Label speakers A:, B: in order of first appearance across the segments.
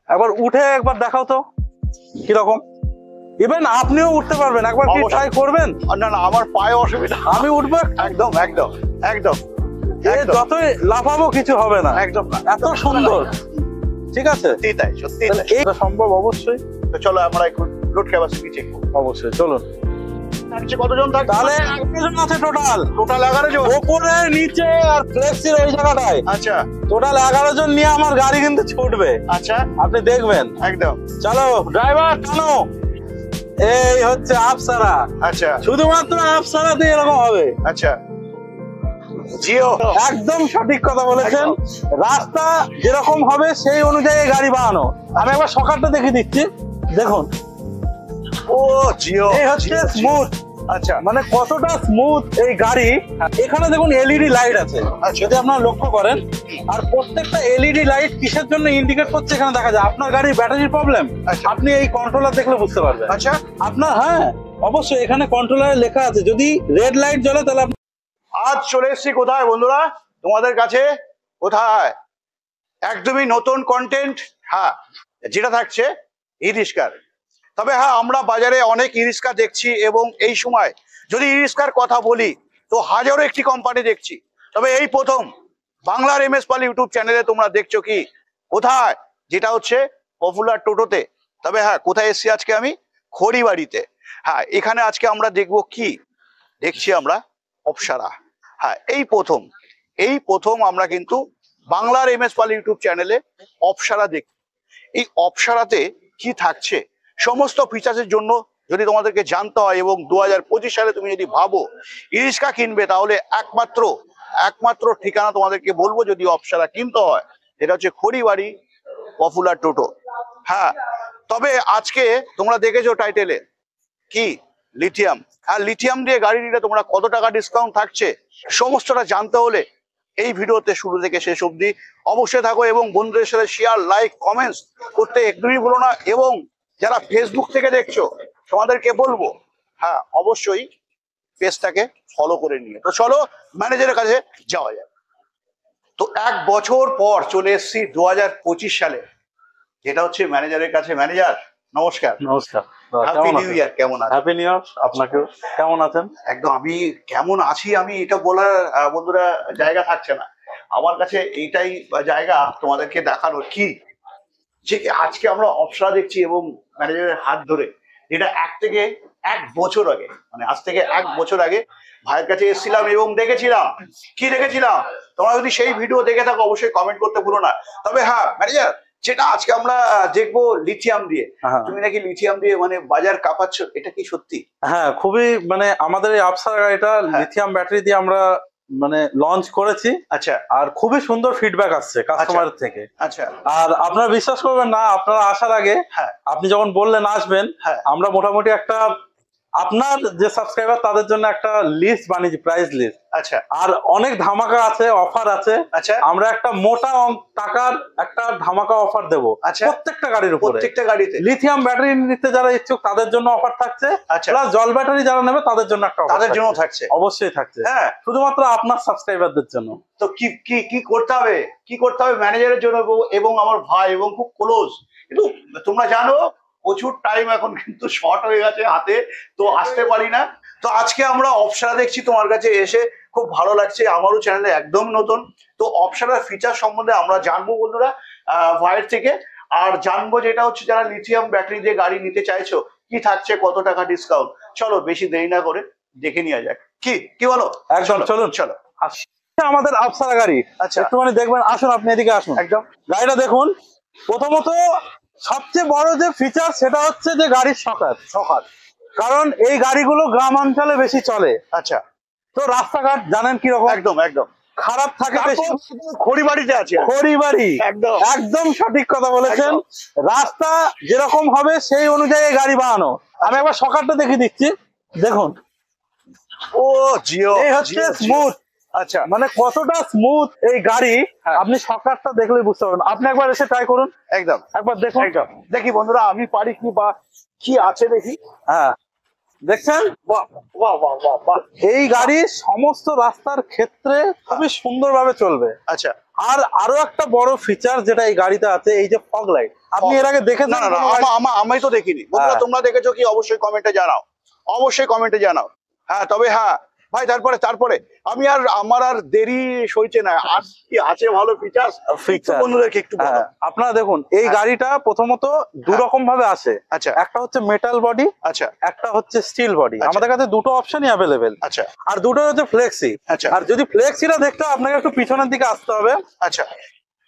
A: একবার উঠে একবার দেখাও তো কিরকম। ইভেন আপনিও উঠতে পারবেন, একবার কি ট্রাই করবেন?
B: না না, আমার পায়ে অসুবিধা।
A: আমি উঠবো?
B: একদম একদম একদম।
A: যতই লাফাবো কিছু হবে না,
B: একদম
A: এত সুন্দর। ঠিক আছে,
B: তাই সত্যি
A: এটা সম্ভব অবশ্যই।
B: তো চলো আমরা একটু লোড ক্যাপাসিটি চেক করব।
A: অবশ্যই চলুন।
B: কতজন থাকবে?
A: তাহলে 11 জন আছে টোটাল।
B: 11 জন
A: উপরে নিচে আর ফ্লেক্সির ওই জায়গাটায়।
B: আচ্ছা,
A: টোটাল 11 জন নিয়ে আমার গাড়ি কিন্তু ছুটবে।
B: আচ্ছা,
A: আপনি দেখবেন।
B: একদম।
A: চলো ড্রাইভার টানো। এই হচ্ছে আফসারা।
B: আচ্ছা,
A: শুধুমাত্র আফসারাতে এরকম হবে।
B: আচ্ছা, জিও
A: একদম সঠিক কথা বলেছেন। রাস্তা যেরকম হবে সেই অনুযায়ী গাড়ি বানানো। আমি একবার সকালটা দেখে দিচ্ছি, দেখুন।
B: ও জিও,
A: এই হচ্ছে স্মুথ।
B: আচ্ছা,
A: মানে কতটা স্মুথ এই গাড়ি। এখানে দেখুন এলইডি লাইট আছে, যদি আপনারা লক্ষ্য করেন। আর প্রত্যেকটা এলইডি লাইট কিসের জন্য ইন্ডিকেট করছে এখানে দেখা যায়। আপনার গাড়ির ব্যাটারির প্রবলেম আপনি এই কন্ট্রোলার দেখলে বুঝতে পারবেন।
B: আচ্ছা,
A: আপনার, হ্যাঁ অবশ্যই এখানে কন্ট্রোলারে লেখা আছে, যদি রেড লাইট জ্বলে তাহলে।
B: আজ চলে এসেছি কোথায় বন্ধুরা? তোমাদের কাছে। কোথায়? একদমই নতুন কন্টেন্ট। হ্যাঁ, যেটা থাকছে ই রিস্কার। তবে হ্যাঁ, আমরা বাজারে অনেক ই রিস্কা দেখছি, এবং এই সময় যদি ই রিস্কার কথা বলি তো হাজারো একটি কোম্পানি দেখছি। তবে এই প্রথম বাংলার এমএস পাল ইউটিউব চ্যানেলে তোমরা দেখছো কি কোথায়, যেটা হচ্ছে পপুলার টোটোতে। তবে হ্যাঁ, কোথায় এসেছি আজকে আমি? খড়িবাড়িতে। হ্যাঁ, এখানে আজকে আমরা দেখবো কি দেখছি আমরা অপসারা। হ্যাঁ, এই প্রথম আমরা কিন্তু বাংলার এমএস পাল ইউটিউব চ্যানেলে অপসারা দেখি। এই অপসারাতে কি থাকছে সমস্ত ফিচার্সের জন্য যদি তোমাদেরকে জানতে হয়, এবং 2025 সালে তুমি যদি ভাবো ই রিস্কা কিনবে, তাহলে একমাত্র ঠিকানা তোমাদেরকে বলবো যদি অপসারা কিনতে হয়, এটা হচ্ছে খড়িবাড়ি পপুলার টোটো। হ্যাঁ, তবে আজকে তোমরা দেখেছো টাইটেলে কি লিথিয়াম। আর লিথিয়াম দিয়ে গাড়ি নিলে তোমরা কত টাকা ডিসকাউন্ট থাকছে সমস্তটা জানতে হলে এই ভিডিওতে শুরু থেকে শেষ অবধি অবশ্যই থাকো, এবং বন্ধুদের সাথে শেয়ার, লাইক, কমেন্টস করতে একদমই ভুলো না। এবং যারা ফেসবুক থেকে দেখছো তোমাদেরকে বলবো, হ্যাঁ অবশ্যই পেজটাকে ফলো করে নিয়ে। তো চলো ম্যানেজারের কাছে যাওয়া যাক। তো 1 বছর পর চলে এসেছি 2025 সালে, যেটা হচ্ছে ম্যানেজারের কাছে। ম্যানেজার নমস্কার।
A: নমস্কার,
B: হ্যাপি নিউ ইয়ার। কেমন আছেন?
A: হ্যাপি নিউ ইয়ার আপনাকেও। কেমন আছেন?
B: একদম, আমি কেমন আছি আমি এটা বলার বন্ধুরা জায়গা থাকছে না আমার কাছে। এইটাই জায়গা তোমাদেরকে দেখানোর কি, যে আজকে আমরা অপসরা দেখছি এবং ম্যানেজারের হাত ধরে, যেটা এক বছর আগে, মানে আজ থেকে 1 বছর আগে ভাইয়ের কাছে এসেছিলাম এবং দেখেছিলাম। কি দেখেছিলাম তোমরা যদি সেই ভিডিও দেখে থাকো অবশ্যই কমেন্ট করতে ভুলো না। তবে হ্যাঁ ম্যানেজার, যেটা আজকে আমরা দেখবো লিথিয়াম দিয়ে, তুমি নাকি লিথিয়াম দিয়ে মানে বাজার কাঁপাচ্ছ, এটা কি সত্যি?
A: হ্যাঁ, খুবই, মানে আমাদের এই আফসারা গাড়িটা লিথিয়াম ব্যাটারি দিয়ে আমরা মানে লঞ্চ করেছি।
B: আচ্ছা,
A: আর খুবই সুন্দর ফিডব্যাক আসছে কাস্টমার থেকে।
B: আচ্ছা,
A: আর আপনারা বিশ্বাস করবেন না, আপনারা আসার আগে আপনি যখন বললেন আসবেন, আমরা মোটামুটি একটা আপনার যে সাবস্ক্রাইবার তাদের জন্য একটা লিস্ট বানিয়েছি, প্রাইস লিস্ট।
B: আচ্ছা,
A: আর অনেক ধামাকা আছে, অফার আছে।
B: আচ্ছা,
A: আমরা একটা মোটা টাকার একটা ধামাকা অফার দেবো প্রত্যেকটা গাড়ির উপরে,
B: প্রত্যেকটা গাড়িতে।
A: লিথিয়াম ব্যাটারি নিতে যারা ইচ্ছুক তাদের জন্য অফার থাকছে, প্লাস জল ব্যাটারি যারা নেবে তাদের জন্য একটা অফার,
B: তাদের জন্য থাকছে,
A: অবশ্যই থাকছে। হ্যাঁ, শুধুমাত্র আপনার সাবস্ক্রাইবারদের জন্য।
B: তো কি করতে হবে, ম্যানেজারের জন্য এবং আমার ভাই এবং খুব ক্লোজ। কিন্তু তোমরা জানো প্রচুর টাইম এখন কিন্তু শর্ট হয়ে গেছে হাতে, তো আসতে পারি না। তো আজকে আমরা অপসারা দেখছি, তোমার কাছে এসে খুব ভালো লাগছে। আমারও চ্যানেলে একদম নতুন, তো অপসারার ফিচার সম্বন্ধে আমরা জানবো বন্ধুরা ভাইয়ের থেকে। আর জানবো যেটা হচ্ছে যারা লিথিয়াম ব্যাটারি দিয়ে গাড়ি নিতে চাইছো কি থাকছে, কত টাকা ডিসকাউন্ট। চলো বেশি দেরি না করে দেখে নেওয়া যাক। কি বলো?
A: একদম, চলুন। আমাদের আফসারা গাড়ি,
B: আচ্ছা
A: একটুখানি দেখবেন। আসুন, আপনি এদিকে আসুন।
B: একদম,
A: গাড়িটা দেখুন। প্রথমত সবচেয়ে বড় যে ফিচার সেটা হচ্ছে যে গাড়ির সকাত। কারণ এই গাড়িগুলো গ্রাম অঞ্চলে বেশি চলে।
B: আচ্ছা,
A: তো রাস্তাঘাট জানেন কিরকম,
B: একদম
A: খারাপ থাকে।
B: খড়িবাড়িতে আছে,
A: খড়িবাড়ি, একদম সঠিক কথা বলেছেন। রাস্তা যেরকম হবে সেই অনুযায়ী গাড়ি বানানো। আমি একবার সকালটা দেখে দিচ্ছি, দেখুন।
B: ও জিও,
A: এই হচ্ছে স্মুথ।
B: আচ্ছা,
A: মানে কতটা স্মুথ এই গাড়ি আপনি সকালটা দেখলেই বুঝতে পারবেন। আপনি একবার এসে ট্রাই করুন, একবার দেখুন।
B: দেখি বন্ধুরা আমি পারি কি, বা কি আছে দেখি।
A: হ্যাঁ, দেখছেন, এই গাড়ি সমস্ত রাস্তার ক্ষেত্রে খুবই সুন্দরভাবে চলবে।
B: আচ্ছা,
A: আর আরো একটা বড় ফিচার যেটা এই গাড়িতে আছে, এই যে ফগ লাইট। আপনি এর আগে দেখেছেন?
B: না না না, আমি তো দেখিনি বন্ধুরা, তোমরা দেখেছো কি অবশ্যই কমেন্টে জানাও, অবশ্যই কমেন্টে জানাও। হ্যাঁ তবে হ্যাঁ ভাই, তারপরে আমার আর দেরি সইছে না, আর কি আছে ভালো ফিচার বন্ধুদেরকে একটু বলো।
A: আপনারা দেখুন, এই গাড়িটা প্রথমত দু রকম ভাবে আসে।
B: আচ্ছা,
A: একটা হচ্ছে মেটাল বডি,
B: আচ্ছা,
A: একটা হচ্ছে স্টিল বডি। আমাদের কাছে দুটো অপশনই অ্যাভেলেবেল।
B: আচ্ছা,
A: আর দুটো হচ্ছে ফ্লেক্সি।
B: আচ্ছা,
A: আর যদি ফ্লেক্সিটা দেখতে হয়, আপনাকে একটু পিছনের দিকে আসতে হবে।
B: আচ্ছা,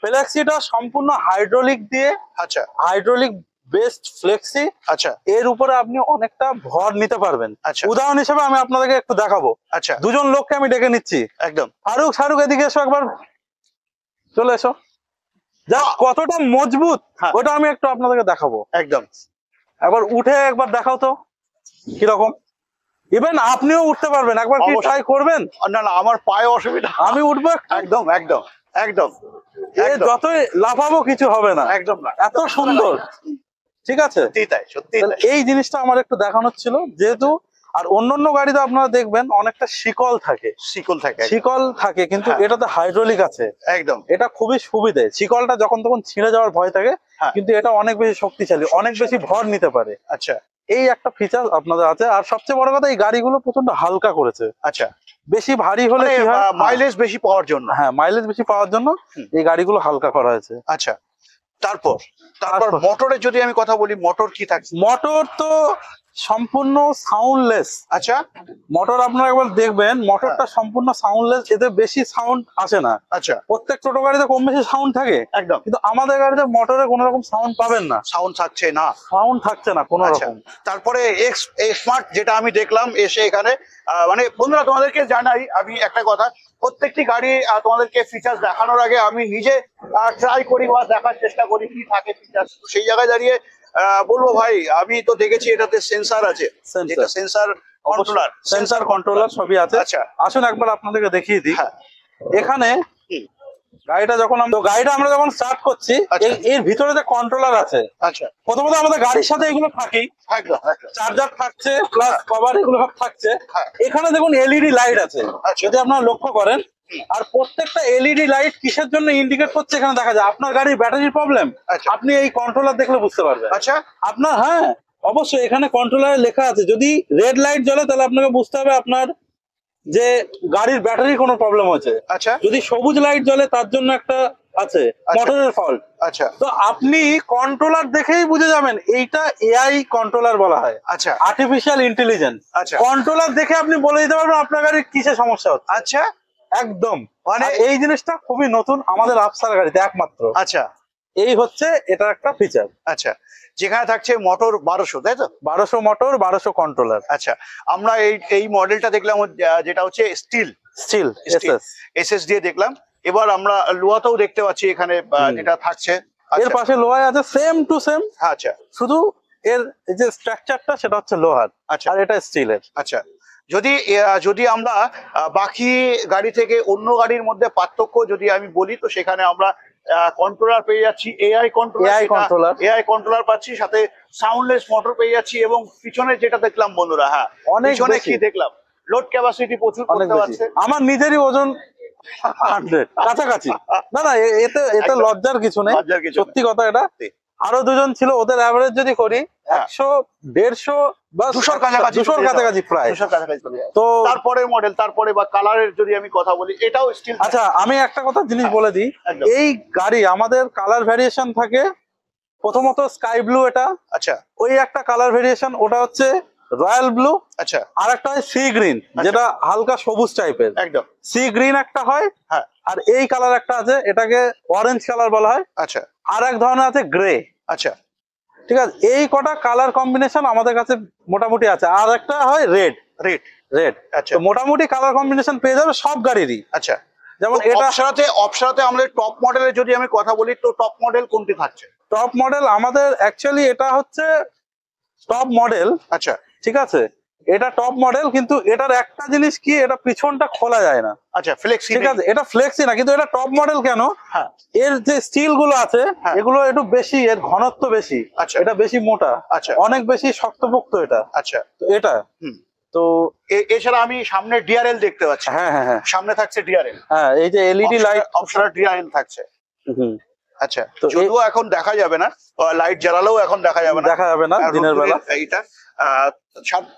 A: ফ্লেক্সিটা সম্পূর্ণ হাইড্রোলিক দিয়ে,
B: আচ্ছা,
A: হাইড্রোলিক বেসড ফ্লেক্সি।
B: আচ্ছা,
A: এর উপরে আপনি অনেকটা ভর নিতে পারবেন।
B: আচ্ছা,
A: উদাহরণ হিসেবে আমি আপনাদেরকে একটু দেখাবো।
B: আচ্ছা,
A: দুজন লোককে আমি ডেকে নিচ্ছি।
B: একদম।
A: শাহরুখ এদিকে এসো, একবার চলে এসো। যা কতটা মজবুত ওটা আমি একটু আপনাদেরকে দেখাবো।
B: একদম,
A: একবার উঠে একবার দেখাও তো কিরকম। ইভেন আপনিও উঠতে পারবেন, একবার কি ট্রাই করবেন?
B: না না, আমার পায়ে অসুবিধা,
A: আমি উঠবো।
B: একদম একদম একদম,
A: যতই লাফাবো কিছু হবে না,
B: একদম না,
A: এত সুন্দর। ঠিক আছে,
B: তাই সত্যি
A: এই জিনিসটা আমার একটু দেখানোর ছিল। যেহেতু আর অন্যান্য গাড়িতে আপনারা দেখবেন অনেকটা শিকল থাকে, কিন্তু এটাতে হাইড্রোলিক আছে।
B: একদম,
A: এটা খুবই সুবিধে। শিকলটা যখন তখন ছিঁড়ে যাওয়ার ভয় থাকে, কিন্তু এটা অনেক বেশি শক্তিশালী, অনেক বেশি ভর নিতে পারে।
B: আচ্ছা,
A: এই একটা ফিচার আপনাদের আছে। আর সবচেয়ে বড় কথা, এই গাড়িগুলো প্রচন্ড হালকা করেছে।
B: আচ্ছা,
A: বেশি ভারী হলে
B: মাইলেজ বেশি পাওয়ার জন্য।
A: হ্যাঁ, মাইলেজ বেশি পাওয়ার জন্য এই গাড়িগুলো হালকা করা হয়েছে।
B: আচ্ছা, তারপর মোটরের যদি আমি কথা বলি, মোটর কি থাকছে?
A: মোটর তো সম্পূর্ণ সাউন্ডলেস।
B: আচ্ছা,
A: মোটর আপনারা একবার দেখবেন, মোটরটা সম্পূর্ণ সাউন্ডলেস, এতে বেশি সাউন্ড আসে না।
B: আচ্ছা,
A: প্রত্যেক টোটো গাড়িতে কম বেশি সাউন্ড থাকে
B: একদম,
A: কিন্তু আমাদের গাড়িতে মোটরে কোনো রকম সাউন্ড পাবেন না।
B: সাউন্ড থাকছে না কোনো রকম। তারপরে স্মার্ট যেটা আমি দেখলাম এসে এখানে, মানে বন্ধুরা তোমাদেরকে জানাই আমি একটা কথা, প্রত্যেকটি গাড়ি তোমাদেরকে ফিচার্স দেখানোর আগে আমি নিজে ট্রাই করি বা দেখার চেষ্টা করি কি থাকে ফিচার্স। সেই জায়গায় দাঁড়িয়ে বলবো ভাই, আমি তো দেখেছি এটাতে সেন্সার আছে,
A: সেন্সার কন্ট্রোলার সবই আছে।
B: আচ্ছা,
A: আসুন একবার আপনাদেরকে দেখিয়ে দিই। এখানে গাড়িটা আমরা যখন স্টার্ট করছি, এর ভিতরে যে কন্ট্রোলার আছে,
B: আচ্ছা,
A: প্রথমত আমাদের গাড়ির সাথে এগুলো থাকেই, চার্জার থাকছে, প্লাস কভার, এগুলো সব থাকছে। এখানে দেখুন এলইডি লাইট আছে, যদি আপনারা লক্ষ্য করেন। আর প্রত্যেকটা এলইডি লাইট কিসের জন্য ইন্ডিকেট করছে এখানে দেখা যায়। আপনার গাড়ির ব্যাটারির প্রবলেম আপনি এই কন্ট্রোলার দেখলে বুঝতে পারবেন।
B: আচ্ছা,
A: আপনার অবশ্যই এখানে কন্ট্রোলারে লেখা আছে, যদি রেড লাইট জ্বলে তাহলে আপনাকে বুঝতে হবে আপনার যে গাড়ির ব্যাটারির কোনো প্রবলেম হয়েছে।
B: আচ্ছা,
A: যদি সবুজ লাইট জ্বলে তার জন্য একটা আছে মোটরের ফল্ট।
B: আচ্ছা,
A: তো আপনি কন্ট্রোলার দেখেই বুঝে যাবেন এইটা এআই কন্ট্রোলার বলা হয়।
B: আচ্ছা,
A: আর্টিফিশিয়াল ইন্টেলিজেন্স।
B: আচ্ছা,
A: কন্ট্রোলার দেখে আপনি বলে দিতে পারবেন আপনার গাড়ির কিসে সমস্যা হচ্ছে।
B: আচ্ছা,
A: একদম, মানে এই জিনিসটা খুবই নতুন আমাদের আফসার গাড়িতে একমাত্র।
B: আচ্ছা,
A: এই হচ্ছে এটা একটা ফিচার।
B: আচ্ছা, যেখানে থাকছে মোটর 1200, তাই তো?
A: 1200 মোটর, 1200 কন্ট্রোলার।
B: আচ্ছা, আমরা এই মডেলটা দেখলাম যেটা হচ্ছে স্টিল এসএস দিয়ে দেখলাম। এবার আমরা লোহাতেও দেখতে পাচ্ছি এখানে যেটা থাকছে।
A: এর পাশে লোহা আছে, সেম টু সেম।
B: আচ্ছা,
A: শুধু এর যে স্ট্রাকচারটা সেটা হচ্ছে লোহার।
B: আচ্ছা,
A: আর এটা স্টিলের।
B: আচ্ছা, যদি আমরা বাকি গাড়ি থেকে অন্য গাড়ির মধ্যে পার্থক্য যদি আমি বলি, তো সেখানে আমরা কন্ট্রোলার পেয়ে যাচ্ছি, এআই কন্ট্রোলার পাচ্ছি, সাথে সাউন্ডলেস মোটর পেয়ে যাচ্ছি, এবং পিছনে যেটা দেখলাম বন্ধুরা, পিছনে কি দেখলাম, লোড ক্যাপাসিটি প্রচুর করতে পারছে।
A: আমার নিজেরই ওজন 100 কাছাকাছি। না এতে লজ্জার কিছু নেই, সত্যি কথা। এটা আরো দুজন ছিল, ওদের অ্যাভারেজ যদি করি 100, 150 বা
B: 200 কাছাকাছি
A: প্রায়।
B: তো তারপরে মডেল, তারপরে বা কালারের যদি আমি কথা বলি, এটাও স্টিল।
A: আচ্ছা, আমি একটা কথা জিনিস বলে দিই, এই গাড়ি আমাদের কালার ভ্যারিয়েশন থাকে। প্রথমত স্কাই ব্লু, এটা
B: আচ্ছা,
A: ওই একটা কালার ভ্যারিয়েশন, ওটা হচ্ছে রয়্যাল ব্লু।
B: আচ্ছা,
A: আর একটা হয় সি গ্রিন, যেটা হালকা সবুজ টাইপের।
B: একদম,
A: সি গ্রিন একটা হয়। আর এই কালার একটা আছে, এটাকে অরেঞ্জ কালার বলা হয়।
B: আচ্ছা,
A: আর এক ধরনের আছে গ্রে।
B: আচ্ছা,
A: ঠিক আছে, এই কটা কালার কম্বিনেশন আমাদের কাছে মোটামুটি আছে। আর একটা হয় রেড।
B: আচ্ছা,
A: তো মোটামুটি কালার কম্বিনেশন পেয়ে যাবে সব গাড়িরই।
B: আচ্ছা,
A: যেমন এটা
B: অপশনাতে আমাদের টপ মডেলের যদি আমি কথা বলি, তো টপ মডেল কোনটি থাকছে?
A: টপ মডেল আমাদের অ্যাকচুয়ালি এটা হচ্ছে টপ মডেল।
B: আচ্ছা,
A: ঠিক আছে, এটা টপ মডেল, কিন্তু এটার একটা জিনিস কি, এটা পিছনটা খোলা যায় না।
B: আচ্ছা, ফ্লেক্সি।
A: ঠিক আছে, এটা ফ্লেক্সি না, কিন্তু এটা টপ মডেল কেন? এর যে স্টিল গুলো আছে এগুলো একটু বেশি, এর ঘনত্ব বেশি।
B: আচ্ছা,
A: এটা বেশি মোটা।
B: আচ্ছা,
A: অনেক বেশি শক্তপোক্ত এটা।
B: আচ্ছা,
A: তো এটা তো
B: এছাড়া আমি সামনে ডিআরএল দেখতে পাচ্ছি।
A: হ্যাঁ হ্যাঁ হ্যাঁ
B: সামনে থাকছে ডিআরএল।
A: হ্যাঁ, এই যে এলইডি লাইট
B: অপশনাল ডিআরএল থাকছে।
A: হুম,
B: আচ্ছা,
A: তো
B: যদিও এখন দেখা যাবে না, লাইট জ্বালালেও এখন দেখা যাবে না,
A: দেখা যাবে না দিনের বেলা।
B: এইটা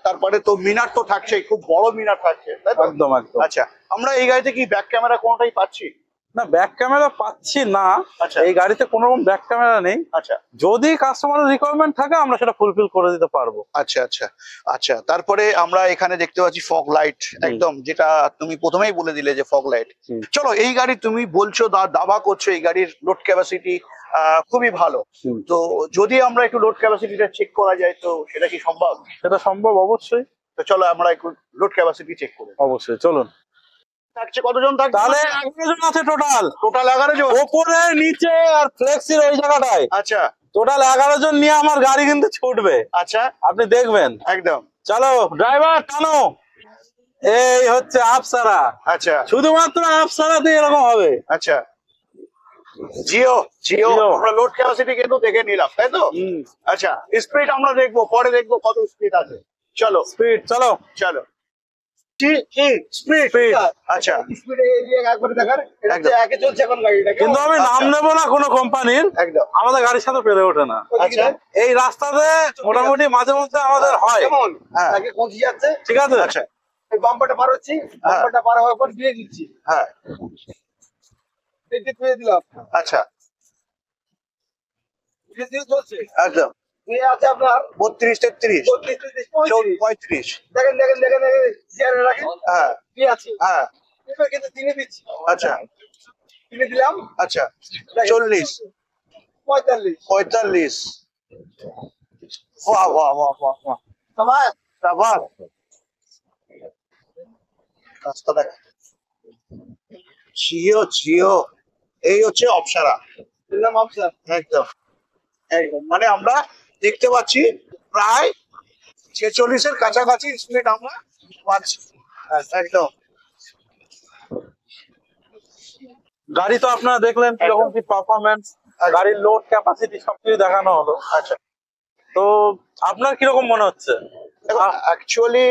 B: তারপরে তো মিনার তো থাকছে, খুব বড় মিনার থাকছে, তাই তো?
A: একদম একদম।
B: আচ্ছা, আমরা এই গাড়িতে কি ব্যাক ক্যামেরা কোনোটাই পাচ্ছি?
A: না, ব্যাক ক্যামেরা পাচ্ছি না।
B: আচ্ছা।
A: এই গাড়িতে কোনো রকম ব্যাক ক্যামেরা নেই।
B: আচ্ছা
A: যদি কাস্টমারের রিকোয়ারমেন্ট থাকে আমরা সেটা ফুলফিল করে দিতে পারবো।
B: আচ্ছা আচ্ছা আচ্ছা। তারপরে আমরা এখানে দেখতে পাচ্ছি ফগ লাইট, একদম যেটা তুমি প্রথমেই বলে দিলে যে ফগ লাইট। চলো, এই গাড়ি তুমি বলছো দাবা করছো এই গাড়ির লোড ক্যাপাসিটি খুবই ভালো, তো যদি আমরা একটু লোড ক্যাপাসিটিটা চেক করা যায় তো সেটা কি সম্ভব?
A: সেটা সম্ভব অবশ্যই।
B: তো চলো আমরা একটু লোড ক্যাপাসিটি চেক করি।
A: অবশ্যই, চলুন।
B: থাকছে কতজন থাকছে?
A: তাহলে 11 জন আছে টোটাল।
B: টোটাল 11 জন?
A: ওপরে নিচে আর ফ্লেক্সির ওই জায়গাটায়
B: আচ্ছা,
A: টোটাল 11 জন নিয়ে আমার গাড়ি কিন্তু ছুটবে।
B: আচ্ছা,
A: আপনি দেখবেন।
B: একদম।
A: চলো ড্রাইভার টানো। এই হচ্ছে আফসারা।
B: আচ্ছা,
A: শুধুমাত্র আফসারাতে এরকম হবে।
B: আচ্ছা। জিও জিও
A: জিও।
B: আমরা লোড ক্যাপাসিটি কিন্তু দেখে নিলাম, তাই তো? আচ্ছা, স্পিড আমরা দেখবো, পরে দেখবো কত স্পিড আছে। চলো
A: স্পিড, চলো
B: চলো। স্পিড, আচ্ছা,
A: কিন্তু আমি নাম নেবো না কোনো কোম্পানির,
B: একদম
A: আমাদের গাড়ির সাথে পেরে ওঠে না।
B: আচ্ছা,
A: এই রাস্তাতে মোটামুটি মাঝে মধ্যে আমাদের হয়।
B: হ্যাঁ,
A: ঠিক আছে।
B: আচ্ছা,
C: বাম্পারটা পার হচ্ছি, বাম্পারটা পার হওয়ার পর দিয়ে দিচ্ছি,
B: হ্যাঁ,
C: দিয়ে দিলাম,
B: আচ্ছা,
C: দিয়ে চলছে।
B: একদম।
C: দিয়ে আছে আপনার
B: 32, 33,
C: 32, 35।
B: 35,
C: দেখেন দেখেন দেখেন দেখেন, চেয়ারে রাখেন,
B: হ্যাঁ
C: দিয়ে আছে,
B: হ্যাঁ,
C: এবার কিন্তু তিনে দিচ্ছি,
B: আচ্ছা
C: তিনে দিলাম,
B: আচ্ছা, 40,
C: 45,
B: 45। বাহ বাহ বাহ বাহ বাহ,
C: সবাই
B: সাবাস। রাস্তা দেখ, জিও জিও, এই হচ্ছে অপসারা,
C: দিলাম অপশন,
B: একদম একদম। মানে আমরা দেখতে পাচ্ছি প্রায় 46-এর কাছাকাছি স্পিড আমরা পাচ্ছি, একদম।
A: গাড়ি তো আপনারা দেখলেন কিরকম কি পারফরমেন্স, গাড়ির লোড ক্যাপাসিটি সবকিছু দেখানো হলো।
B: আচ্ছা,
A: তো আপনার কিরকম মনে হচ্ছে?
B: অ্যাকচুয়ালি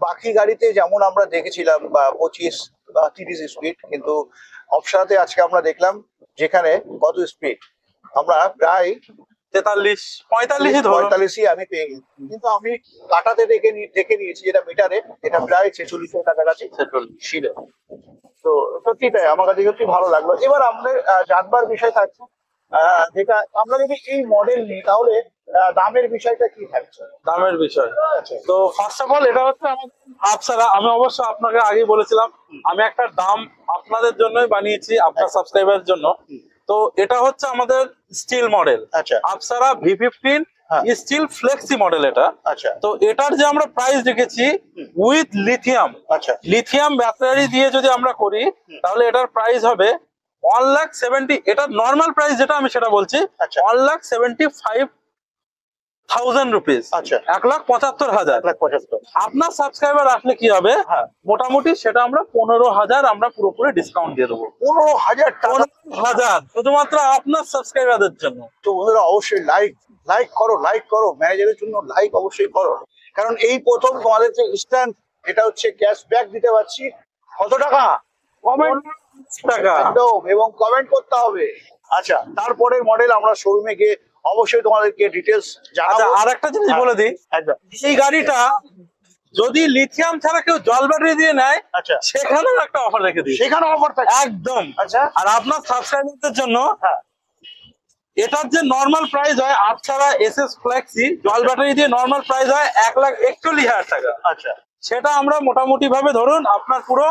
B: বাকি গাড়িতে যেমন আমরা দেখেছিলাম 25 বা 30 স্পিড, কিন্তু অপশাতে আজকে আমরা দেখলাম যেখানে কত স্পিড আমরা প্রায়
A: 43, 45 ধরুন।
B: 45ই আমি পেয়ে গেছি, কিন্তু আমি কাটাতে দেখে নিয়েছি যেটা মিটারে, এটা প্রায় 46-এর কাছাকাছি ছিল। তো সত্যি তাই আমার কাছে সত্যি ভালো লাগলো। এবার আমাদের জানবার বিষয় থাকছে যেটা আমরা যদি এই মডেল নিই তাহলে দামের বিষয়টা কি থাকছে?
A: দামের বিষয় তো ফার্স্ট অফ অল এটা হচ্ছে আমাদের আফসারা। আমি অবশ্য আপনাকে আগেই বলেছিলাম আমি একটা দাম আপনাদের জন্যই বানিয়েছি, আপনার সাবস্ক্রাইবারের জন্য। তো এটা হচ্ছে আমাদের স্টিল মডেল,
B: আচ্ছা,
A: Afsara V15 still flexi model এটা।
B: আচ্ছা,
A: তো এটার যে আমরা প্রাইস রেখেছি উইথ লিথিয়াম,
B: আচ্ছা,
A: লিথিয়াম ব্যাটারি দিয়ে যদি আমরা করি তাহলে এটার প্রাইস হবে 1,70,000। এটা নর্মাল প্রাইস যেটা আমি সেটা বলছি,
B: আচ্ছা,
A: 1,75,000 রুপিস,
B: আচ্ছা,
A: 1,75,000।
B: 1,75,000।
A: আপনার সাবস্ক্রাইবার আসলে কি হবে, মোটামুটি সেটা আমরা 15,000 আমরা পুরোপুরি ডিসকাউন্ট দিয়ে দেবো।
B: 15,000 টাকা?
A: 15,000 শুধুমাত্র আপনার সাবস্ক্রাইবারদের জন্য।
B: তো বন্ধুরা অবশ্যই লাইক করো, ম্যানেজারের জন্য লাইক অবশ্যই করো, কারণ এই প্রথম তোমাদের যে ইনস্ট্যান্ট এটা হচ্ছে ক্যাশব্যাক দিতে পারছি। কত টাকা?
A: কমেন্ট টাকা
B: একদম, এবং কমেন্ট করতে হবে। আচ্ছা, তারপরের মডেল আমরা শোরুমে গিয়ে অবশ্যই তোমাদেরকে ডিটেলস জানাবো।
A: আচ্ছা, আর একটা জিনিস বলে দিই,
B: একদম।
A: এই গাড়িটা যদি লিথিয়াম ছাড়া কেউ জল ব্যাটারি দিয়ে নেয়
B: আচ্ছা,
A: সেখানেও একটা অফার রেখে দিই,
B: সেখানে অফার থাকে
A: একদম।
B: আচ্ছা,
A: আর আপনার সাবস্ক্রাইবারদের জন্য
B: হ্যাঁ,
A: এটার যে নর্মাল প্রাইস হয় আফসারা SS ফ্লেক্সি জল ব্যাটারি দিয়ে নর্মাল প্রাইস হয় 1,41,000 টাকা।
B: আচ্ছা,
A: সেটা আমরা মোটামুটি ভাবে ধরুন আপনার পুরো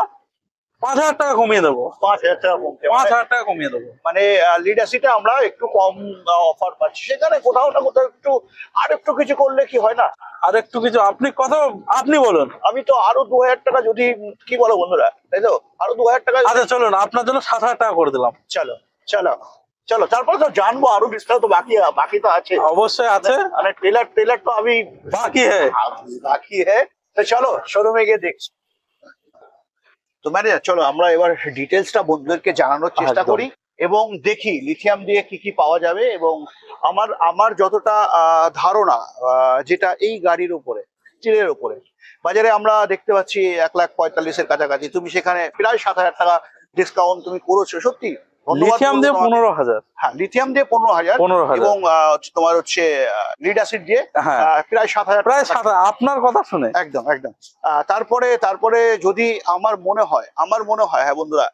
A: 5,000 টাকা কমিয়ে দেবো,
B: 5,000 টাকা কমছে।
A: 5,000 টাকা কমিয়ে দেবো।
B: মানে লিডাসিটা আমরা একটু কম অফার পাচ্ছি, সেখানে কোথাও না কোথাও একটু আর একটু কিছু করলে কি হয় না?
A: আর একটু কিছু আপনি বলুন।
B: আমি তো আরো 2,000 টাকা যদি, কি বলো বন্ধুরা, তাই তো? আরো 2,000 টাকা।
A: আচ্ছা চলুন, আপনার জন্য 7,000 টাকা করে দিলাম।
B: চলো চলো চলো, তারপরে তো জানবো আরো বিস্তারিত, বাকি তো আছে,
A: অবশ্যই আছে,
B: মানে ট্রেলার তো আমি বাকি হ্যাঁ। তো চলো শোরুমে গিয়ে দেখছি। তো ম্যানেজার চলো আমরা এবার ডিটেলসটা বন্ধুদেরকে জানানোর চেষ্টা
A: একদম।
B: করি এবং দেখি লিথিয়াম দিয়ে কি কি পাওয়া যাবে। এবং আমার যতটা ধারণা যেটা এই গাড়ির উপরে, স্টিলের উপরে, বাজারে আমরা দেখতে পাচ্ছি 1,45,000 কাছাকাছি, তুমি সেখানে প্রায় 7,000 টাকা ডিসকাউন্ট তুমি করেছো, সত্যি ধন্যবাদ
A: লিথিয়াম দিয়ে
B: তোমাকে।
A: 15,000।
B: হ্যাঁ, লিথিয়াম দিয়ে 15,000
A: 15,000
B: এবং তোমার হচ্ছে লিড অ্যাসিড দিয়ে
A: হ্যাঁ
B: প্রায় 7,000
A: প্রায়
B: টাকা।
A: 7,000। আপনার কথা শুনে
B: একদম একদম। তারপরে যদি আমার মনে হয় হ্যাঁ বন্ধুরা,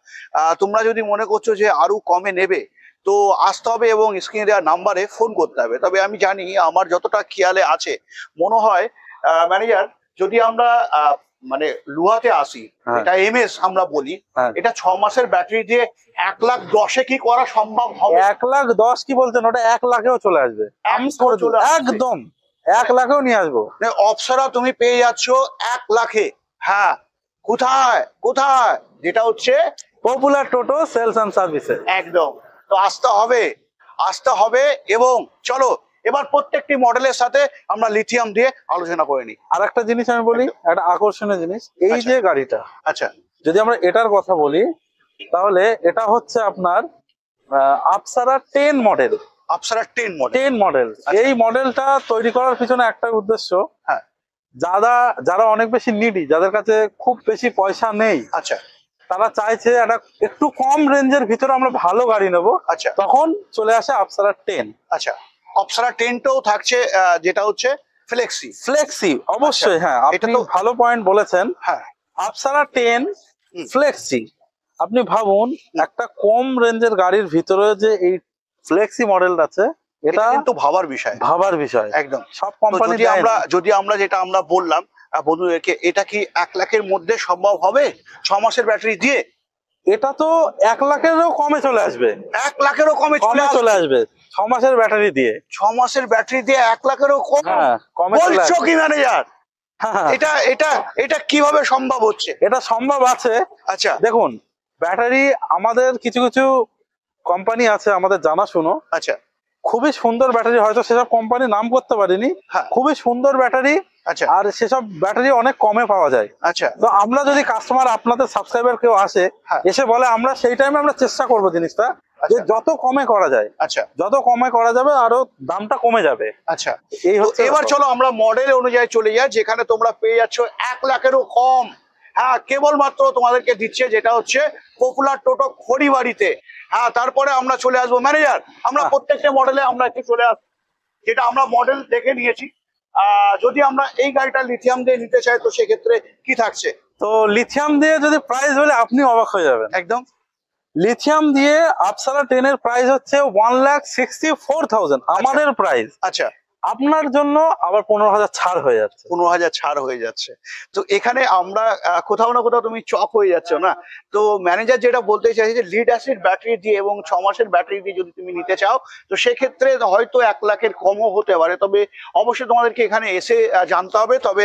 B: তোমরা যদি মনে করছো যে আরো কমে নেবে, তো আসতে হবে এবং স্ক্রিনে দেওয়া নাম্বারে ফোন করতে হবে। তবে আমি জানি, আমার যতটা খেয়ালে আছে, মনে হয় ম্যানেজার, যদি আমরা মানে লুহাতে আসি,
A: হ্যাঁ।
B: এটা এমএস আমরা বলি,
A: হ্যাঁ।
B: এটা 6 মাসের ব্যাটারি দিয়ে 1,10,000 কি করা সম্ভব হবে?
A: 1,10,000 কি বলছেন? ওটা 1,00,000-এও চলে আসবে। আমি করে
B: চলে
A: দেব,
B: আসবে।
A: একদম 1,00,000-এও নিয়ে আসবো।
B: অপসরা তুমি পেয়ে যাচ্ছ 1,00,000-এ। হ্যাঁ, কোথায় কোথায়? যেটা হচ্ছে
A: পপুলার টোটো সেলস অ্যান্ড সার্ভিসে।
B: একদম। তো আসতে হবে এবং চলো এবার প্রত্যেকটি মডেলের সাথে আমরা লিথিয়াম দিয়ে আলোচনা করে নিই।
A: আর একটা জিনিস আমি বলি, একটা আকর্ষণীয় জিনিস, এই
B: আচ্ছা।
A: যে গাড়িটা,
B: আচ্ছা
A: যদি আমরা এটার কথা বলি, তাহলে এটা হচ্ছে আপনার আপসারা 10 মডেল।
B: আপসারা 10 মডেল।
A: 10 মডেল।
B: আচ্ছা।
A: এই মডেলটা তৈরি করার পিছনে একটা উদ্দেশ্য,
B: হ্যাঁ।
A: যারা অনেক বেশি নিডি, যাদের কাছে খুব বেশি পয়সা নেই,
B: আচ্ছা
A: তারা চাইছে একটা একটু কম রেঞ্জের ভিতরে আমরা ভালো গাড়ি নেবো,
B: আচ্ছা
A: তখন চলে আসে আপসারা 10।
B: আচ্ছা। আপসারা 10টাও থাকছে যেটা হচ্ছে ফ্লেক্সি।
A: ফ্লেক্সি, অবশ্যই। হ্যাঁ,
B: এটা
A: আপনি
B: তো
A: ভালো পয়েন্ট বলেছেন।
B: হ্যাঁ
A: আপসারা 10
B: হুম।
A: ফ্লেক্সি। আপনি ভাবুন, একটা কম রেঞ্জের গাড়ির ভিতরে যে এই ফ্লেক্সি মডেলটা আছে,
B: এটা
A: এটা
B: কিন্তু ভাবার বিষয়।
A: ভাবার বিষয়।
B: একদম।
A: সব
B: তো
A: কোম্পানি
B: যদি আমরা যেটা আমরা বললাম বন্ধুদেরকে, এটা কি 1,00,000-এর মধ্যে সম্ভব হবে 6 মাসের ব্যাটারি দিয়ে?
A: এটা তো 1,00,000-এরও কমে চলে আসবে।
B: 1,00,000-এরও কমে
A: চলে আসবে 6 মাসের ব্যাটারি দিয়ে।
B: 6 মাসের ব্যাটারি দিয়ে 1,00,000-এরও কম?
A: হ্যাঁ, কমে চলে
B: বলছো
A: আসবে।
B: কি ম্যানেজার?
A: হ্যাঁ,
B: এটা এটা এটা কিভাবে সম্ভব হচ্ছে?
A: এটা সম্ভব আছে।
B: আচ্ছা
A: দেখুন, ব্যাটারি আমাদের কিছু কিছু কোম্পানি আছে আমাদের জানাশুনো,
B: আচ্ছা
A: খুবই সুন্দর ব্যাটারি, হয়তো সেসব কোম্পানি নাম করতে পারিনি,
B: হ্যাঁ
A: খুবই সুন্দর ব্যাটারি,
B: আচ্ছা
A: আর সেসব ব্যাটারি অনেক কমে পাওয়া যায়।
B: আচ্ছা
A: তো আমরা যদি কাস্টমার, আপনাদের সাবস্ক্রাইবার কেউ আসে,
B: হ্যাঁ।
A: এসে বলে, আমরা সেই টাইমে আমরা চেষ্টা করব জিনিসটা যে
B: আচ্ছা।
A: যত কমে করা যায়,
B: আচ্ছা
A: যত কমে করা যাবে আরো দামটা কমে যাবে।
B: আচ্ছা।
A: এই
B: তো
A: হচ্ছে
B: এবার
A: ব্যাপার।
B: চলো আমরা মডেল অনুযায়ী চলে যাই, যেখানে তোমরা পেয়ে যাচ্ছ 1,00,000-এরও কম। হ্যাঁ, কেবলমাত্র তোমাদেরকে দিচ্ছে যেটা হচ্ছে পপুলার টোটো খড়িবাড়িতে। হ্যাঁ, তারপরে আমরা চলে আসবো ম্যানেজার, আমরা
A: হ্যাঁ।
B: প্রত্যেকটা মডেলে আমরা একটু চলে আসবো, যেটা আমরা মডেল দেখে নিয়েছি। যদি আমরা এই গাড়িটা লিথিয়াম দিয়ে নিতে চাই, তো সেক্ষেত্রে কি থাকছে?
A: তো লিথিয়াম দিয়ে যদি প্রাইস বলে, আপনি অবাক হয়ে যাবেন।
B: একদম।
A: লিথিয়াম দিয়ে আপসারা 10 এর প্রাইস হচ্ছে 1,64,000 আমাদের প্রাইস।
B: আচ্ছা,
A: আপনার জন্য আবার 15,000 ছাড় হয়ে যাচ্ছে।
B: 15,000 ছাড় হয়ে যাচ্ছে। তো এখানে আমরা কোথাও না কোথাও তুমি চক হয়ে যাচ্ছ না? তো ম্যানেজার যেটা বলতে চাইছে যে লিড অ্যাসিড ব্যাটারি দিয়ে এবং 6 মাসের ব্যাটারি দিয়ে যদি তুমি নিতে চাও, তো সেক্ষেত্রে হয়তো 1,00,000-এর কমও হতে পারে। তবে অবশ্যই তোমাদেরকে এখানে এসে জানতে হবে। তবে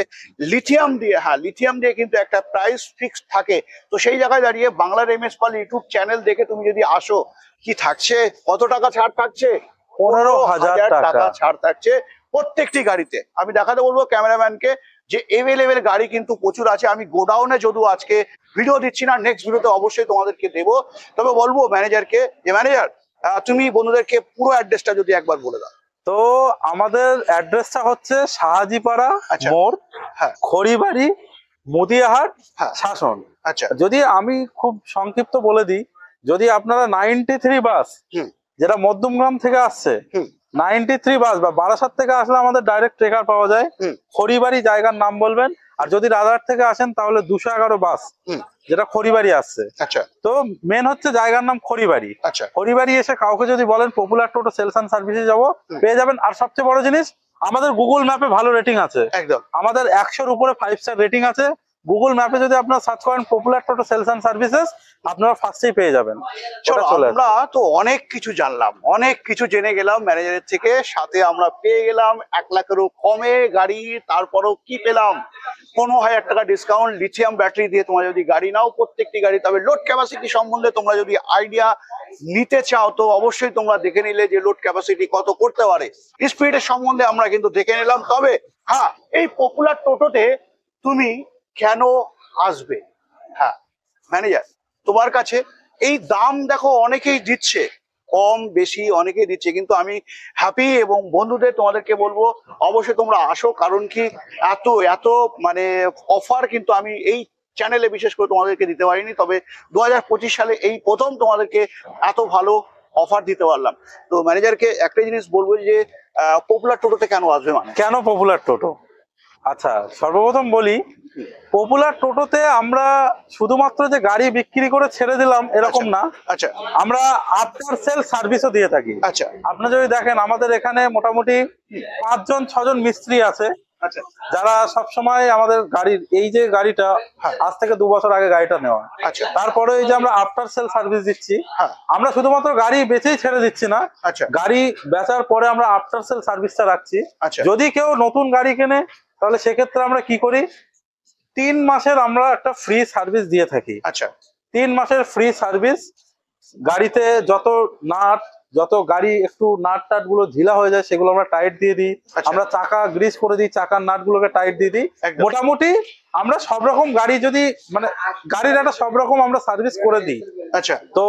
B: লিথিয়াম দিয়ে, হ্যাঁ, লিথিয়াম দিয়ে কিন্তু একটা প্রাইস ফিক্সড থাকে। তো সেই জায়গায় দাঁড়িয়ে বাংলার এমএস পাল ইউটিউব চ্যানেল দেখে তুমি যদি আসো, কি থাকছে, কত টাকা ছাড় থাকছে?
A: 15,000
B: টাকা ছাড় থাকছে প্রত্যেকটি গাড়িতে। আমি দেখাতে বলবো ক্যামেরাম্যানকে যে এভেলেবেল গাড়ি কিন্তু প্রচুর আছে। আমি গোডাউনে যদিও আজকে ভিডিও দিচ্ছি না, নেক্সট ভিডিওতে অবশ্যই তোমাদেরকে দেবো। তবে বলবো ম্যানেজারকে যে ম্যানেজার, তুমি বন্ধুদেরকে পুরো অ্যাড্রেসটা যদি একবার বলে দাও।
A: তো আমাদের অ্যাড্রেসটা হচ্ছে শাহাজিপাড়া
B: আচ্ছা।
A: মোড়,
B: হ্যাঁ
A: খড়িবাড়ি, মুদিয়াহাট,
B: হ্যাঁ
A: শাসন।
B: আচ্ছা
A: যদি আমি খুব সংক্ষিপ্ত বলে দিই, যদি আপনারা 93 বাস,
B: হুম
A: যেটা মধ্যমগ্রাম থেকে আসছে,
B: হুম
A: 93 বাস বা বারাসাত থেকে আসলে আমাদের ডাইরেক্ট ট্রেকার পাওয়া যায়।
B: হুম
A: খড়িবাড়ি জায়গার নাম বলবেন। আর যদি রাজারহাট থেকে আসেন তাহলে 211 বাস,
B: হুম
A: যেটা খড়িবাড়ি আসছে।
B: আচ্ছা
A: তো মেন হচ্ছে জায়গার নাম খড়িবাড়ি।
B: আচ্ছা
A: খড়িবাড়ি এসে কাউকে যদি বলেন পপুলার টোটো সেলস অ্যান্ড সার্ভিসে যাবো,
B: হুম।
A: পেয়ে যাবেন। আর সবচেয়ে বড় জিনিস, আমাদের গুগল ম্যাপে ভালো রেটিং আছে।
B: একদম।
A: আমাদের 100-র উপরে 5 স্টার রেটিং আছে। গুগল ম্যাপে যদি আপনারা সার্চ করেন popular Toto sales and services, আপনারা ফার্স্টেই পেয়ে যাবেন।
B: চলো,
A: ওটা চলে আসবে।
B: আমরা তো অনেক কিছু জানলাম, অনেক কিছু জেনে গেলাম ম্যানেজারের থেকে। সাথে আমরা পেয়ে গেলাম 1,00,000-এরও কমে গাড়ি। তারপরেও কি পেলাম? 15,000 টাকা ডিসকাউন্ট লিথিয়াম ব্যাটারি দিয়ে তোমরা যদি গাড়ি নাও, প্রত্যেকটি গাড়ি। তবে লোড ক্যাপাসিটি সম্বন্ধে তোমরা যদি আইডিয়া নিতে চাও, তো অবশ্যই তোমরা দেখে নিলে যে লোড ক্যাপাসিটি কত করতে পারে। স্পিডের সম্বন্ধে আমরা কিন্তু দেখে নিলাম। তবে হ্যাঁ, এই পপুলার টোটোতে তুমি কেন আসবে? হ্যাঁ ম্যানেজার, তোমার কাছে এই দাম দেখো অনেকেই দিচ্ছে, কম বেশি অনেকেই দিচ্ছে, কিন্তু আমি হ্যাপি এবং বন্ধুদের তোমাদেরকে বলবো অবশ্যই তোমরা আসো। কারণ কি এত এত মানে অফার কিন্তু আমি এই চ্যানেলে বিশেষ করে তোমাদেরকে দিতে পারিনি। তবে 2025 সালে এই প্রথম তোমাদেরকে এত ভালো অফার দিতে পারলাম। তো ম্যানেজারকে একটা জিনিস বলবো যে পপুলার টোটোতে কেন আসবে মানে?
A: কেন পপুলার টোটো? আচ্ছা, সর্বপ্রথম বলি, পপুলার টোটোতে আমরা শুধুমাত্র যে গাড়ি বিক্রি করে ছেড়ে দিলাম এরকম না।
B: আচ্ছা
A: আমরা আফটার সেল সার্ভিসও দিয়ে থাকি।
B: আচ্ছা
A: আপনারা যদি দেখেন আমাদের এখানে মোটামুটি 5 জন 6 জন মিস্ত্রি আছে,
B: আচ্ছা
A: যারা সবসময় আমাদের গাড়ির এই যে গাড়িটা আজ থেকে 2 বছর আগে গাড়িটা নেওয়া,
B: আচ্ছা
A: তারপরে এই যে আমরা আফটার সেল সার্ভিস দিচ্ছি।
B: হ্যাঁ
A: আমরা শুধুমাত্র গাড়ি বেচেই ছেড়ে দিচ্ছি না,
B: আচ্ছা
A: গাড়ি বেচার পরে আমরা আফটার সেল সার্ভিসটা রাখছি।
B: আচ্ছা
A: যদি কেউ নতুন গাড়ি কেনে তাহলে সেক্ষেত্রে আমরা কি করি, 3 মাসের আমরা একটা ফ্রি সার্ভিস দিয়ে থাকি।
B: আচ্ছা
A: 3 মাসের ফ্রি সার্ভিস। গাড়িতে যত গাড়ি একটু নাট টাট গুলো ঢিলা হয়ে যায় সেগুলো আমরা টাইট দিয়ে দিই।
B: আচ্ছা।
A: আমরা চাকা গ্রিস করে দিই, চাকার নাট গুলোকে টাইট দিয়ে দিই।
B: একদম।
A: মোটামুটি আমরা সব রকম গাড়ি যদি মানে গাড়ির একটা সব রকম আমরা সার্ভিস করে দিই।
B: আচ্ছা
A: তো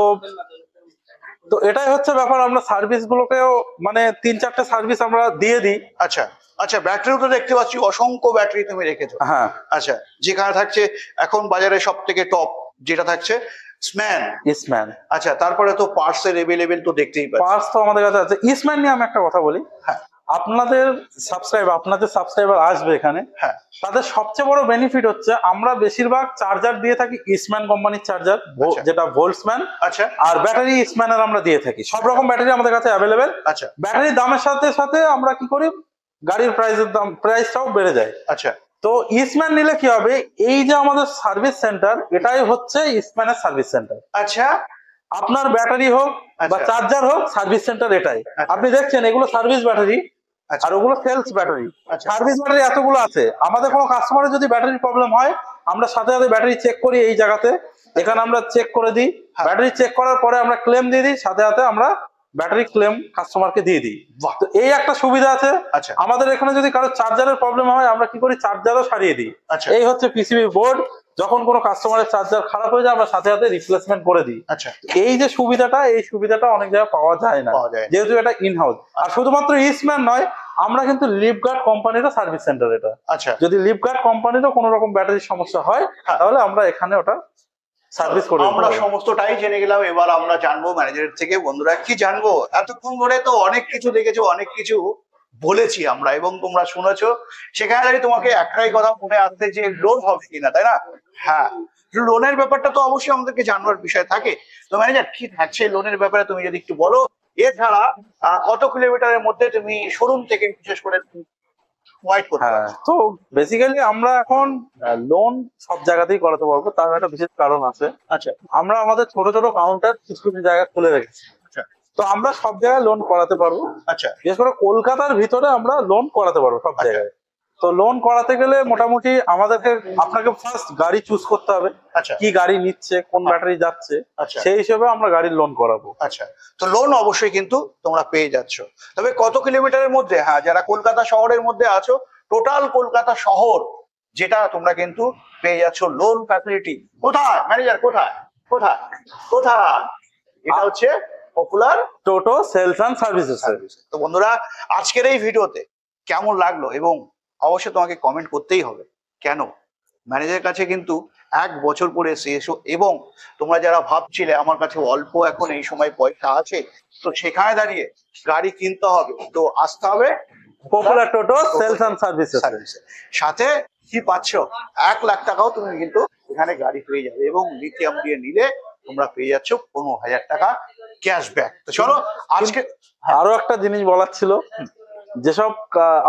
A: তো এটাই হচ্ছে ব্যাপার, আমরা সার্ভিস গুলোকেও মানে 3-4টে সার্ভিস আমরা দিয়ে দিই।
B: আচ্ছা আচ্ছা ব্যাটারিও তো দেখতে পাচ্ছি অসংখ্য ব্যাটারি তুমি রেখেছো।
A: হ্যাঁ
B: আচ্ছা, যেখানে থাকছে এখন বাজারে সব থেকে টপ যেটা থাকছে স্ম্যান।
A: ইসম্যান।
B: আচ্ছা, তারপরে তো পার্টস এর এভেলেবেল তো দেখতেই পাচ্ছি।
A: পার্টস তো আমাদের কাছে আছে। ইসম্যান নিয়ে আমি একটা কথা বলি,
B: হ্যাঁ
A: আপনাদের সাবস্ক্রাইবার আসবে এখানে,
B: হ্যাঁ
A: তাদের সবচেয়ে বড় বেনিফিট হচ্ছে আমরা বেশিরভাগ চার্জার দিয়ে থাকি ইসম্যান কোম্পানির চার্জার,
B: আচ্ছা।
A: যেটা ভোল্টসম্যান।
B: আচ্ছা
A: আর ব্যাটারি ইসম্যানের আমরা দিয়ে থাকি। সব রকম ব্যাটারি আমাদের কাছে অ্যাভেলেবেল।
B: আচ্ছা
A: ব্যাটারির দামের সাথে সাথে আমরা কি করি, গাড়ির প্রাইসটাও বেড়ে যায়।
B: আচ্ছা
A: তো ইসম্যান নিলে কি হবে, এই যে আমাদের সার্ভিস সেন্টার, এটাই হচ্ছে ইসম্যানের সার্ভিস সেন্টার।
B: আচ্ছা
A: আপনার ব্যাটারি হোক বা
B: আচ্ছা।
A: চার্জার হোক, সার্ভিস সেন্টার এটাই।
B: আচ্ছা।
A: আপনি দেখছেন এগুলো সার্ভিস ব্যাটারি
B: আচ্ছা।
A: আর ওগুলো সেলস ব্যাটারি।
B: আচ্ছা।
A: সার্ভিস ব্যাটারি এতগুলো আছে। আমাদের কোনো কাস্টমারের যদি ব্যাটারি প্রবলেম হয়, আমরা সাথে সাথে ব্যাটারি চেক করি এই জায়গাতে, এখানে আমরা চেক করে দিই।
B: হ্যাঁ।
A: ব্যাটারি চেক করার পরে আমরা ক্লেম দিয়ে দিই, সাথে সাথে আমরা ব্যাটারি ক্লেম কাস্টমারকে দিয়ে দিই।
B: বাহ।
A: তো এই একটা সুবিধা আছে।
B: আচ্ছা।
A: আমাদের এখানে যদি কারো চার্জারের প্রবলেম হয়, আমরা কি করি, চার্জারও সারিয়ে দিই।
B: আচ্ছা।
A: এই হচ্ছে পিসিবি বোর্ড। যখন কোনো কাস্টমারের চার্জার খারাপ হয়ে যায়, আমরা সাথে সাথে রিপ্লেসমেন্ট করে দিই।
B: আচ্ছা
A: এই যে সুবিধাটা, এই সুবিধাটা অনেক জায়গায় পাওয়া যায় না,
B: পাওয়া যায় না।
A: যেহেতু এটা ইন হাউস। আর শুধুমাত্র ইসম্যান নয়, আমরা কিন্তু লিফগার্ড কোম্পানিরও সার্ভিস সেন্টার এটা।
B: আচ্ছা
A: যদি লিফগার্ড কোম্পানিরও কোনো রকম ব্যাটারির সমস্যা হয়,
B: হ্যাঁ।
A: তাহলে আমরা এখানে ওটা সার্ভিস করে
B: আমরা
A: দিতে পারি।
B: সমস্তটাই জেনে গেলাম। এবার আমরা জানবো ম্যানেজারের থেকে। বন্ধুরা কি জানবো, এতক্ষণ ধরে তো অনেক কিছু দেখেছো, অনেক কিছু বলেছি আমরা এবং তোমরা শুনেছো। সেখানে দাঁড়িয়ে তোমাকে একটাই কথা মনে আসছে যে লোন হবে কিনা, তাই না? হ্যাঁ, লোনের ব্যাপারটা তো অবশ্যই আমাদেরকে জানবার বিষয় থাকে। তো ম্যানেজার কি থাকছে লোনের ব্যাপারে তুমি যদি একটু বলো। এছাড়া কত কিলোমিটারের মধ্যে তুমি শোরুম থেকে বিশেষ করে প্রোভাইড করতে
A: হ্যাঁ,
B: পারছো?
A: তো বেসিক্যালি আমরা এখন লোন সব জায়গাতেই করাতে পারবো। তার একটা বিশেষ কারণ আছে।
B: আচ্ছা
A: আমরা আমাদের ছোট ছোট কাউন্টার কিছু কিছু জায়গায় খুলে রেখেছি।
B: আচ্ছা
A: তো আমরা সব জায়গায় লোন করাতে পারবো।
B: আচ্ছা
A: বিশেষ করে কলকাতার ভিতরে আমরা লোন করাতে পারবো সব জায়গায়। তো লোন করাতে গেলে মোটামুটি আপনাকে ফার্স্ট গাড়ি চুজ করতে হবে,
B: আচ্ছা
A: কি গাড়ি নিচ্ছে, কোন ব্যাটারি যাচ্ছে,
B: আচ্ছা
A: সেই হিসেবে আমরা গাড়ির লোন করাবো।
B: আচ্ছা, তো লোন অবশ্যই কিন্তু তোমরা পেয়ে যাচ্ছ। তবে কত কিলোমিটারের মধ্যে, হ্যাঁ যারা কলকাতা শহরের মধ্যে আছো, টোটাল কলকাতা শহর যেটা তোমরা কিন্তু পেয়ে যাচ্ছ লোন ফ্যাসিলিটি। কোথায় ম্যানেজার, কোথায় কোথায় কোথায়? এটা হচ্ছে popular
A: Toto sales and services.
B: Service. তো বন্ধুরা আজকের এই ভিডিওতে কেমন লাগলো, এবং অবশ্যই তোমাকে কমেন্ট করতেই হবে। কেন ম্যানেজারের কাছে কিন্তু 1 বছর পরে শেষ, এবং তোমরা যারা ভাবছিলে আমার কাছে অল্প এখন এই সময় পয়সা আছে, তো সেখানে দাঁড়িয়ে গাড়ি কিনতে হবে, তো আসতে হবে
A: popular Toto sales and services.
B: সার্ভিসে। সাথে কি পাচ্ছ, 1 লাখ টাকাও তুমি কিন্তু এখানে গাড়ি পেয়ে যাবে, এবং লিথিয়াম দিয়ে নিলে তোমরা পেয়ে যাচ্ছ 15,000 টাকা ক্যাশব্যাক। তো চলো আজকে
A: আরো একটা জিনিস বলার ছিল, যেসব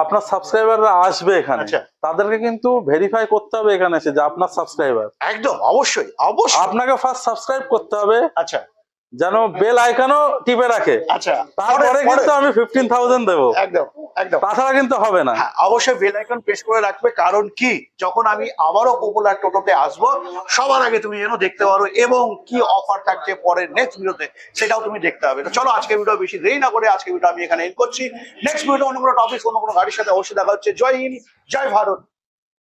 A: আপনার সাবস্ক্রাইবাররা আসবে এখানে,
B: আচ্ছা।
A: তাদেরকে কিন্তু ভেরিফাই করতে হবে এখানে এসে যে আপনার সাবস্ক্রাইবার।
B: একদম অবশ্যই অবশ্যই।
A: আপনাকে ফার্স্ট সাবস্ক্রাইব করতে হবে,
B: আচ্ছা
A: যেন বেল আইকনও টিপে রাখে।
B: আচ্ছা,
A: তারপরে কিন্তু আমি 15,000 দেবো,
B: একদম একদম।
A: তাছাড়া কিন্তু হবে না।
B: হ্যাঁ, অবশ্যই বেল আইকন প্রেস করে রাখবে। কারণ কি, যখন আমি আবারও পপুলার টোটোতে আসবো, সবার আগে তুমি যেন দেখতে পারো, এবং কি অফার থাকছে পরের নেক্সট ভিডিওতে সেটাও তুমি দেখতে হবে। তো চলো আজকে ভিডিও বেশি দেরি না করে আজকে ভিডিও আমি এখানে এন্ড করছি। নেক্সট ভিডিও অন্য কোনো টপিক, অন্য কোনো গাড়ির সাথে অবশ্যই দেখা হচ্ছে। জয় হিন্দ, জয় ভারত।